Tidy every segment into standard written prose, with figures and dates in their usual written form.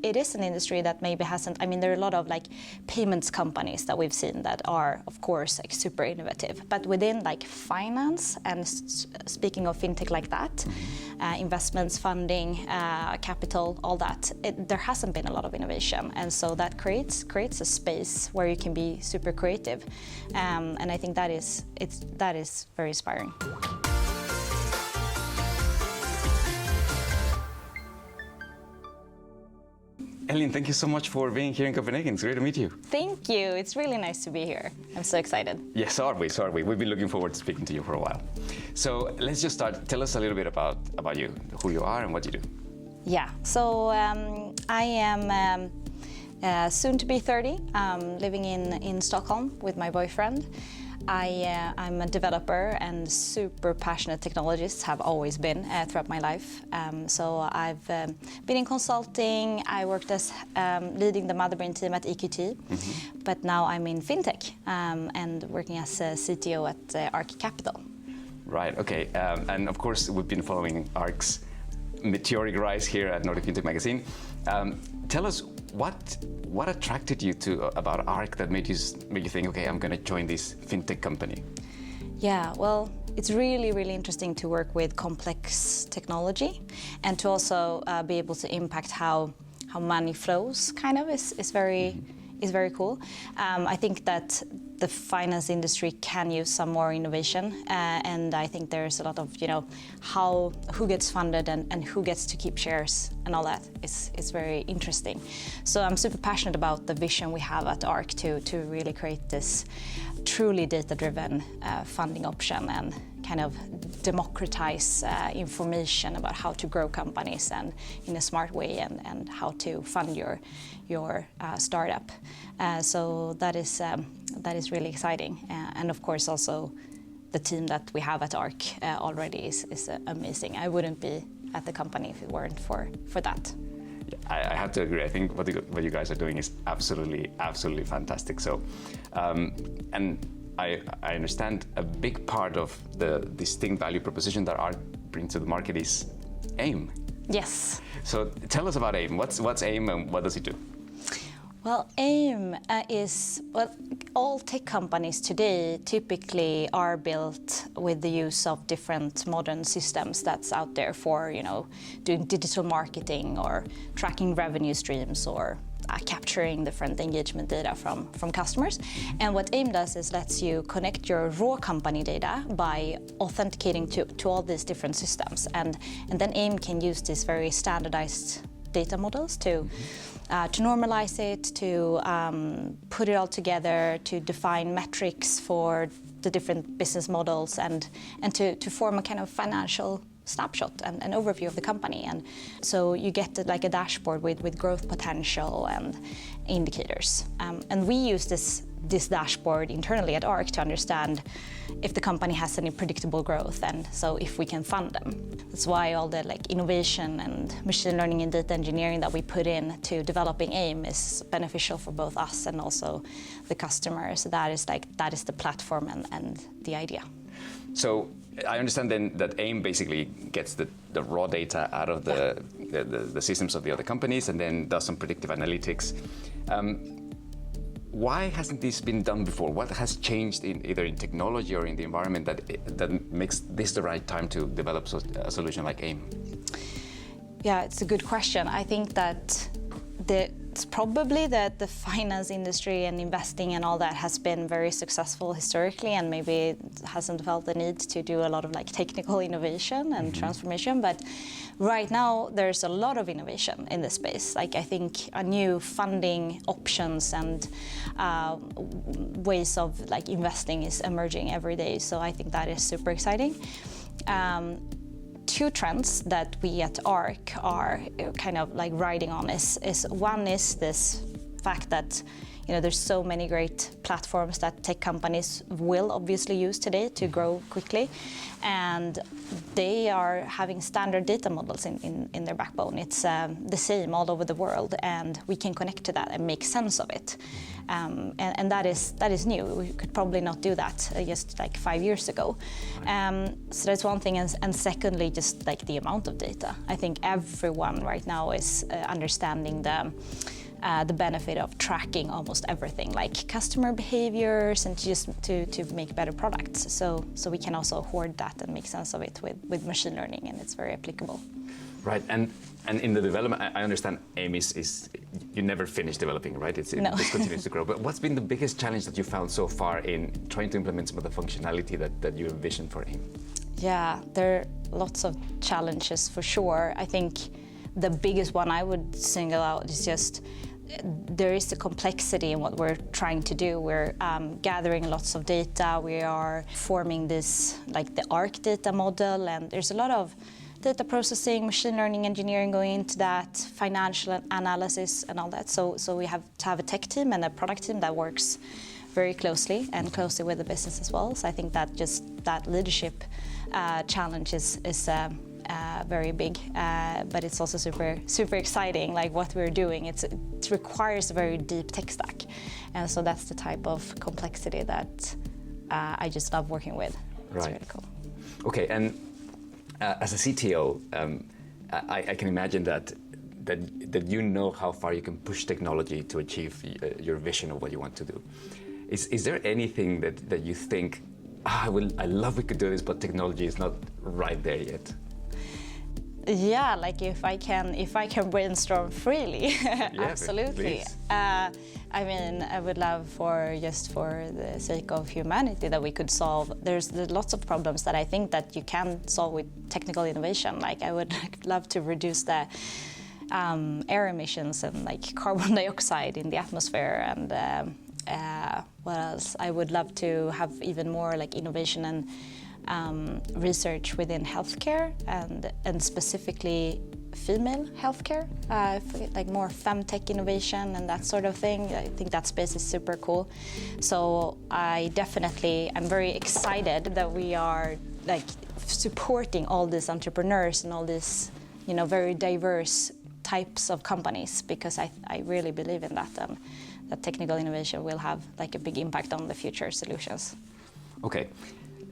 it is an industry that maybe hasn't. I mean, there are a lot of like payments companies that we've seen that are, of course, like super innovative. But within like finance and speaking of fintech like that, investments, funding, capital, all that, there hasn't been a lot of innovation, and so that creates a space where you can be super creative, and I think that is very inspiring. Elin, thank you so much for being here in Copenhagen. It's great to meet you. Thank you. It's really nice to be here. I'm so excited. Yes, so are we. We've been looking forward to speaking to you for a while. So let's just start. Tell us a little bit about you, who you are and what you do. Yeah, so I am soon to be 30, living in Stockholm with my boyfriend. I'm a developer and super passionate technologist, have always been throughout my life. So I've been in consulting. I worked as leading the Motherbrain team at EQT, but now I'm in Fintech and working as a CTO at ArK Kapital. Right, okay. And of course, we've been following ArK's meteoric rise here at Nordic Fintech Magazine. Tell us what attracted you about ArK that made you think, okay, I'm going to join this fintech company? Yeah, well, it's really, really interesting to work with complex technology and to also be able to impact how money flows. Kind of is very cool. I think that the finance industry can use some more innovation, and I think there's a lot of who gets funded and who gets to keep shares and all that is very interesting. So I'm super passionate about the vision we have at ArK to really create this truly data-driven funding option and kind of democratize information about how to grow companies and in a smart way and how to fund your startup. So that is really exciting, and of course also the team that we have at ArK already is amazing. I wouldn't be at the company if it weren't for that. I have to agree. I think what you guys are doing is absolutely fantastic. So, and I understand a big part of the distinct value proposition that ArK brings to the market is AIM. Yes. So tell us about AIM. What's AIM and what does it do? Well, AIM is, all tech companies today typically are built with the use of different modern systems that's out there for, doing digital marketing or tracking revenue streams or capturing different engagement data from customers. And what AIM does is lets you connect your raw company data by authenticating to all these different systems. And then AIM can use these very standardized data models to normalize it, to put it all together, to define metrics for the different business models and to form a kind of financial snapshot and an overview of the company. And so you get like a dashboard with growth potential and indicators. And we use this dashboard internally at ArK to understand if the company has any predictable growth, and so if we can fund them. That's why all the innovation and machine learning and data engineering that we put in to developing AIM is beneficial for both us and also the customers. So that is the platform and the idea. So I understand then that AIM basically gets the raw data out of the systems of the other companies and then does some predictive analytics. Why hasn't this been done before? What has changed either in technology or in the environment that makes this the right time to develop a solution like AIM? Yeah, it's a good question. I think that it's probably that the finance industry and investing and all that has been very successful historically, and maybe it hasn't felt the need to do a lot of technical innovation and transformation. But right now there's a lot of innovation in this space. I think new funding options and ways of investing is emerging every day. So I think that is super exciting. Two trends that we at ArK are kind of riding on is one is this fact that there's so many great platforms that tech companies will obviously use today to grow quickly, and they are having standard data models in their backbone. It's the same all over the world, and we can connect to that and make sense of it. And that is new. We could probably not do that just like 5 years ago. So that's one thing, and secondly, just like the amount of data. I think everyone right now is understanding the benefit of tracking almost everything, like customer behaviors, and just to make better products. So we can also hoard that and make sense of it with machine learning, and it's very applicable. Right, and in the development, I understand AIM is you never finish developing, right? It continues to grow. But what's been the biggest challenge that you found so far in trying to implement some of the functionality that you envisioned for AIM? Yeah, there are lots of challenges for sure. I think the biggest one I would single out is just there is the complexity in what we're trying to do. We're gathering lots of data. We are forming this, like the ArK data model, and there's a lot of data processing, machine learning engineering going into that, financial analysis and all that. So we have to have a tech team and a product team that works very closely with the business as well. So I think that leadership challenge is very big, but it's also super exciting. Like what we're doing, it requires a very deep tech stack, and so that's the type of complexity that I just love working with. It's really cool. Okay, and as a CTO, I can imagine that you know how far you can push technology to achieve your vision of what you want to do. Is there anything that you think, I love we could do this, but technology is not right there yet? Yeah, like if I can brainstorm freely, yeah, absolutely. I mean, I would love for the sake of humanity that we could solve. There's lots of problems that I think that you can solve with technical innovation. Like I would love to reduce the air emissions and like carbon dioxide in the atmosphere, and what else? I would love to have even more like innovation and research within healthcare, and specifically female healthcare, like more femtech innovation and that sort of thing. I think that space is super cool. So I'm very excited that we are like supporting all these entrepreneurs and all these, very diverse types of companies, because I really believe in that, that technical innovation will have like a big impact on the future solutions. Okay.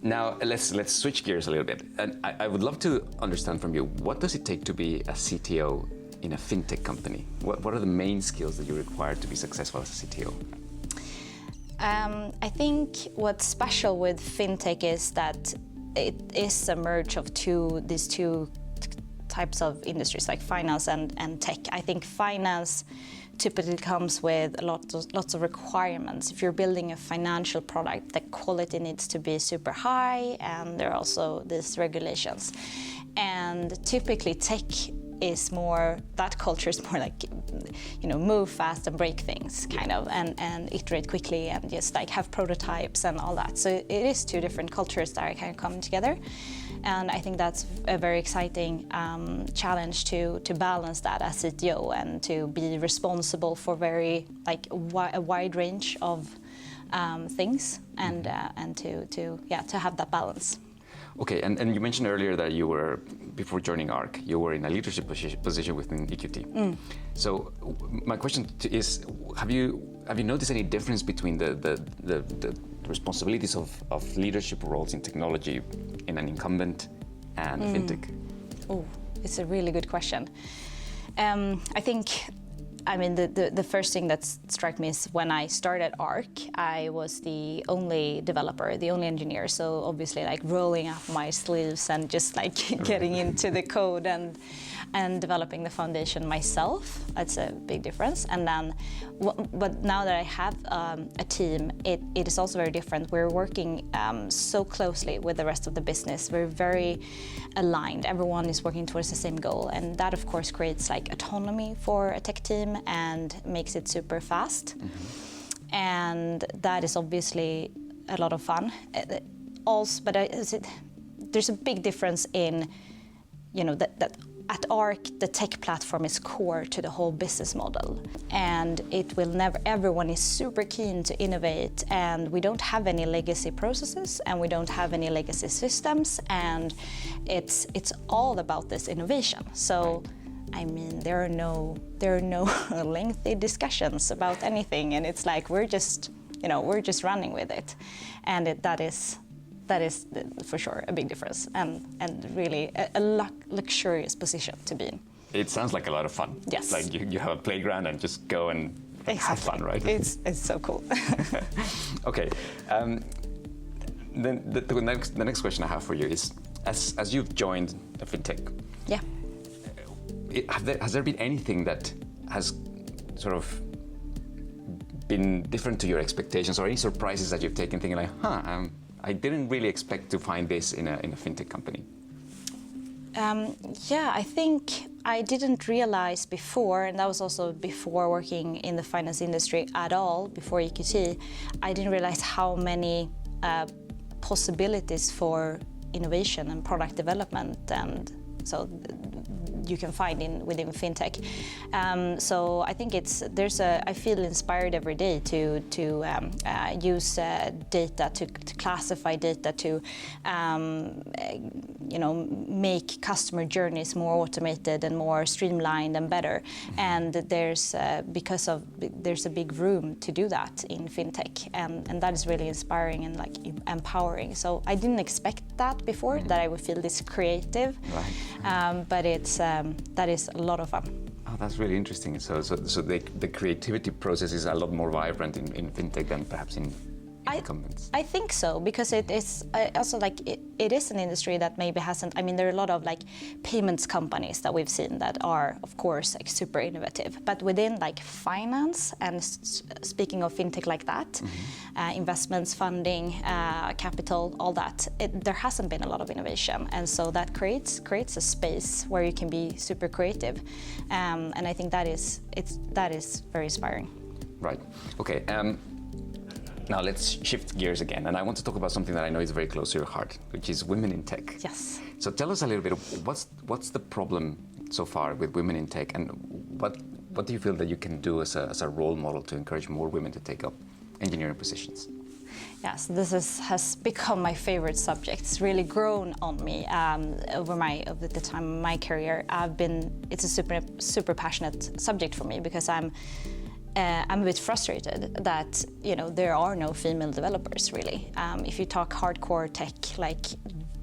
Now, let's switch gears a little bit. And I would love to understand from you, what does it take to be a CTO in a fintech company? What are the main skills that you require to be successful as a CTO? I think what's special with fintech is that it is a merge of these two types of industries, like finance and tech. I think finance typically comes with lots of requirements. If you're building a financial product, the quality needs to be super high, and there are also these regulations. And typically tech is more, that culture is more like, move fast and break things, kind of, and iterate quickly and just like have prototypes and all that. So it is two different cultures that are kind of coming together. And I think that's a very exciting challenge to balance that as CTO, and to be responsible for very like a wide range of things, and to have that balance. Okay, and you mentioned earlier that you were, before joining ArK, you were in a leadership position within EQT. So my question is, have you noticed any difference between the responsibilities of leadership roles in technology in an incumbent and fintech? Oh, it's a really good question. I think, the first thing that struck me is when I started ArK, I was the only developer, the only engineer. So obviously, like rolling up my sleeves and just like getting into the code and developing the foundation myself. That's a big difference. And then, but now that I have a team, it is also very different. We're working so closely with the rest of the business. We're very aligned. Everyone is working towards the same goal, and that of course creates like autonomy for a tech team and makes it super fast. And that is obviously a lot of fun. Also, but there's a big difference in, that at ArK, the tech platform is core to the whole business model, and it will never. Everyone is super keen to innovate, and we don't have any legacy processes, and we don't have any legacy systems, and it's all about this innovation. So, I mean, there are no lengthy discussions about anything, and it's like we're just running with it, and that is for sure a big difference, and really a luxurious position to be in. It sounds like a lot of fun. Yes. Like you have a playground and just go and have fun, right? It's so cool. Okay. Then the next question I have for you is, as you've joined a fintech, yeah, has there been anything that has sort of been different to your expectations, or any surprises that you've taken, thinking like, I didn't really expect to find this in a fintech company? Yeah, I think I didn't realize before, and that was also before working in the finance industry at all, before EQT, I didn't realize how many possibilities for innovation and product development, and so you can find within fintech. So I think I feel inspired every day to use data to classify data to make customer journeys more automated and more streamlined and better. And there's a big room to do that in fintech, and that is really inspiring and like empowering. So I didn't expect that before, that I would feel this creative, right. But that is a lot of fun. Oh, that's really interesting. So the creativity process is a lot more vibrant in fintech than perhaps in incumbents. I think so, because it is also like it is an industry that maybe hasn't. I mean, there are a lot of like payments companies that we've seen that are, of course, like super innovative. But within like finance, and speaking of fintech like that, investments, funding, capital, all that, there hasn't been a lot of innovation, and so that creates a space where you can be super creative, and I think that is very inspiring. Right. Okay. Now let's shift gears again, and I want to talk about something that I know is very close to your heart, which is women in tech. Yes. So tell us a little bit of what's the problem so far with women in tech, and what do you feel that you can do as a role model to encourage more women to take up engineering positions? Yes, this has become my favorite subject. It's really grown on me over the time of my career. It's a super passionate subject for me, because I'm a bit frustrated that there are no female developers really. If you talk hardcore tech, like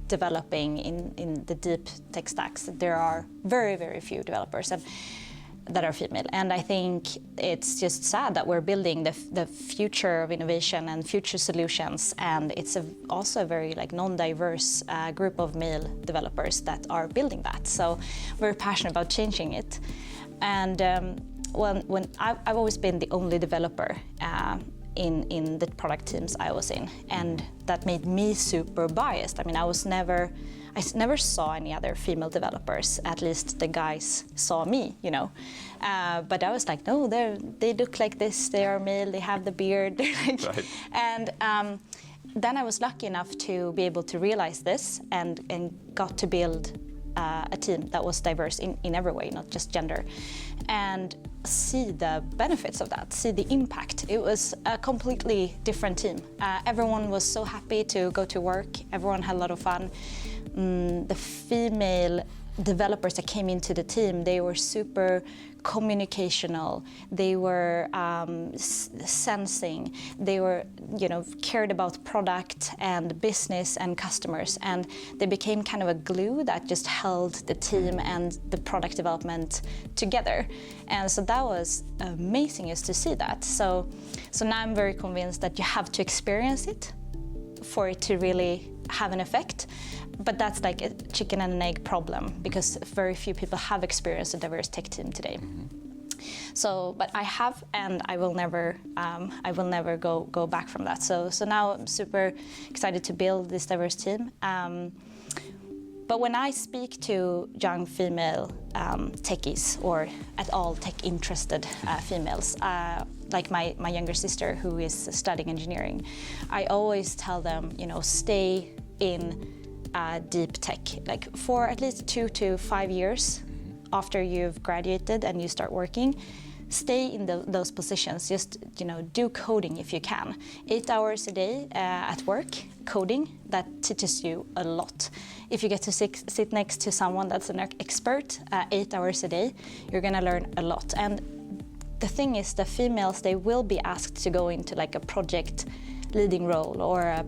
developing in the deep tech stacks, there are very, very few developers that are female. And I think it's just sad that we're building the future of innovation and future solutions, and it's also a very like non-diverse group of male developers that are building that. So we're passionate about changing it. And when I've always been the only developer in the product teams I was in, and that made me super biased. I mean, I never saw any other female developers. At least the guys saw me, But I was like, no, they look like this. They are male. They have the beard. Right. And then I was lucky enough to be able to realize this, and got to build a team that was diverse in every way, not just gender, and see the benefits of that, see the impact. It was a completely different team. Everyone was so happy to go to work. Everyone had a lot of fun. The female developers that came into the team, they were super communicational. They were sensing. They were, cared about product and business and customers, and they became kind of a glue that just held the team and the product development together. And so that was amazing just to see that. So now I'm very convinced that you have to experience it for it to really have an effect. But that's like a chicken and an egg problem, because very few people have experienced a diverse tech team today. So, but I have, and I will never go back from that. So now I'm super excited to build this diverse team. But when I speak to young female techies, or at all tech-interested females, like my younger sister who is studying engineering, I always tell them, stay in deep tech, like for at least 2 to 5 years, after you've graduated and you start working, stay in those positions. Just do coding if you can. 8 hours a day at work, coding, that teaches you a lot. If you get to sit next to someone that's an expert 8 hours a day, you're gonna learn a lot. And the thing is, the females, they will be asked to go into like a project leading role or a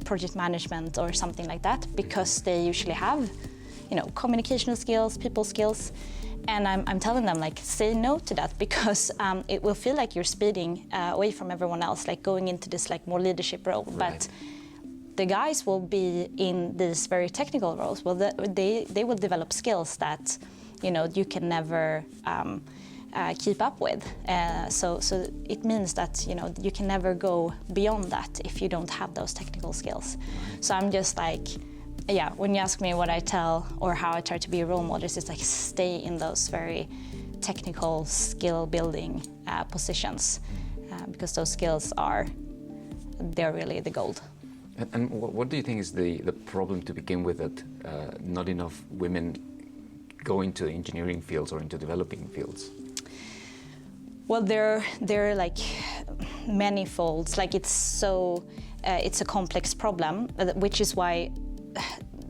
project management or something like that, because they usually have, communication skills, people skills. And I'm telling them, like, say no to that, because it will feel like you're speeding away from everyone else, like going into this like more leadership role. Right. But the guys will be in these very technical roles. Well, they will develop skills that, you can never keep up with. So it means that, you can never go beyond that if you don't have those technical skills. So I'm just like, when you ask me what I tell or how I try to be a role model, it's like stay in those very technical skill building positions, because those skills they're really the gold. And what do you think is the problem to begin with, that not enough women go into engineering fields or into developing fields? Well, they're like manifolds. Like it's a complex problem, which is why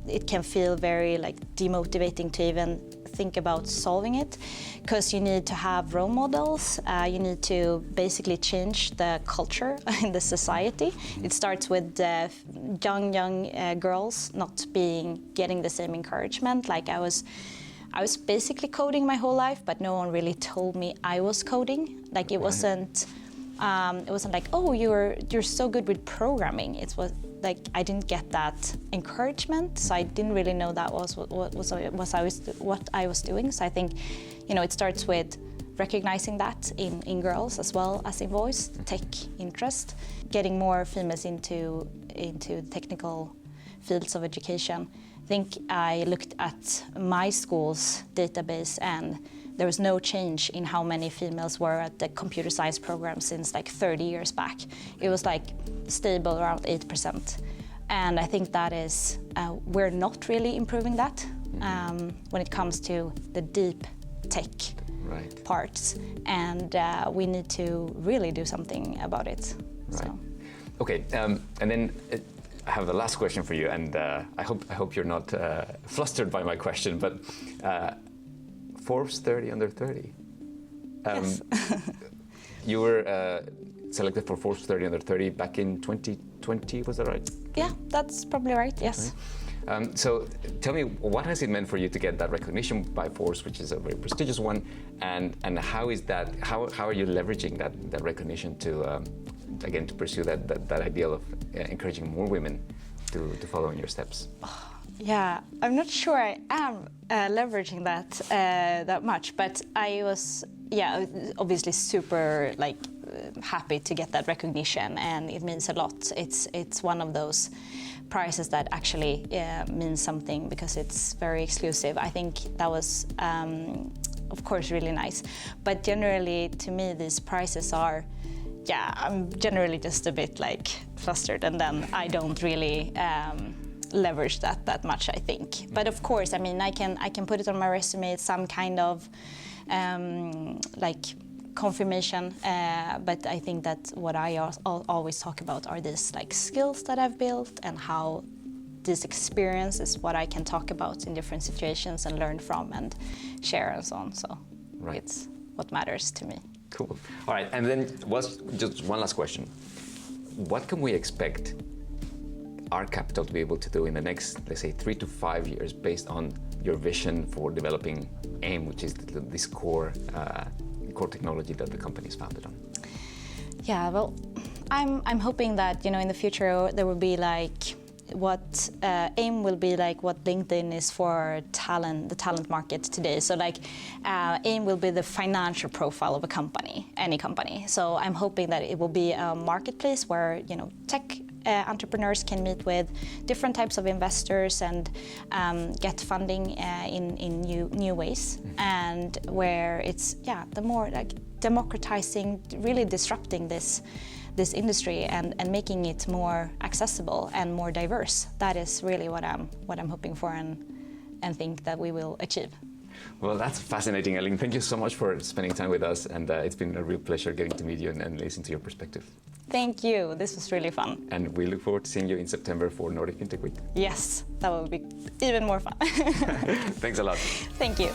it can feel very like demotivating to even think about solving it, because you need to have role models. You need to basically change the culture in the society. It starts with young girls not getting the same encouragement. Like I was basically coding my whole life, but no one really told me I was coding. Like it wasn't like, oh, you're so good with programming. It was like I didn't get that encouragement, so I didn't really know that was what I was doing. So I think, it starts with recognizing that in girls as well as in boys, tech interest, getting more females into technical fields of education. I think I looked at my school's database and there was no change in how many females were at the computer science program since like 30 years back. It was like stable around 8%. And I think that is, we're not really improving that when it comes to the deep tech parts. And we need to really do something about it. Right. So. Okay, and then I have the last question for you, and I hope you're not flustered by my question, but Forbes 30 under 30. Yes. You were selected for Forbes 30 under 30 back in 2020, was that right? Yeah, that's probably right, yes. Right. So tell me, what has it meant for you to get that recognition by Forbes, which is a very prestigious one, and how is that? How are you leveraging that recognition to again to pursue that ideal of encouraging more women to follow in your steps? Yeah, I'm not sure I am leveraging that much, but I was obviously super happy to get that recognition, and it means a lot. It's one of those prizes that actually means something because it's very exclusive. I think that was of course really nice, but generally to me these prizes are, I'm generally just a bit flustered, and then I don't really leverage that much, I think. But of course, I mean, I can put it on my resume. It's some kind of confirmation. But I think that what I always talk about are these skills that I've built, and how this experience is what I can talk about in different situations and learn from and share and so on. So it's what matters to me. Cool. All right, and then just one last question. What can we expect ArK Kapital to be able to do in the next, let's say, 3 to 5 years, based on your vision for developing AIM, which is this core technology that the company is founded on? Yeah, well, I'm hoping that in the future there will be what AIM will be what LinkedIn is for the talent market today. So AIM will be the financial profile of a company, any company. So I'm hoping that it will be a marketplace where tech entrepreneurs can meet with different types of investors and get funding in new ways, and where it's the more democratizing, really disrupting this industry and making it more accessible and more diverse. That is really what I'm hoping for and think that we will achieve. Well, that's fascinating, Elin. Thank you so much for spending time with us, and it's been a real pleasure getting to meet you and listen to your perspective. Thank you. This was really fun. And we look forward to seeing you in September for Nordic Fintech Week. Yes, that will be even more fun. Thanks a lot. Thank you.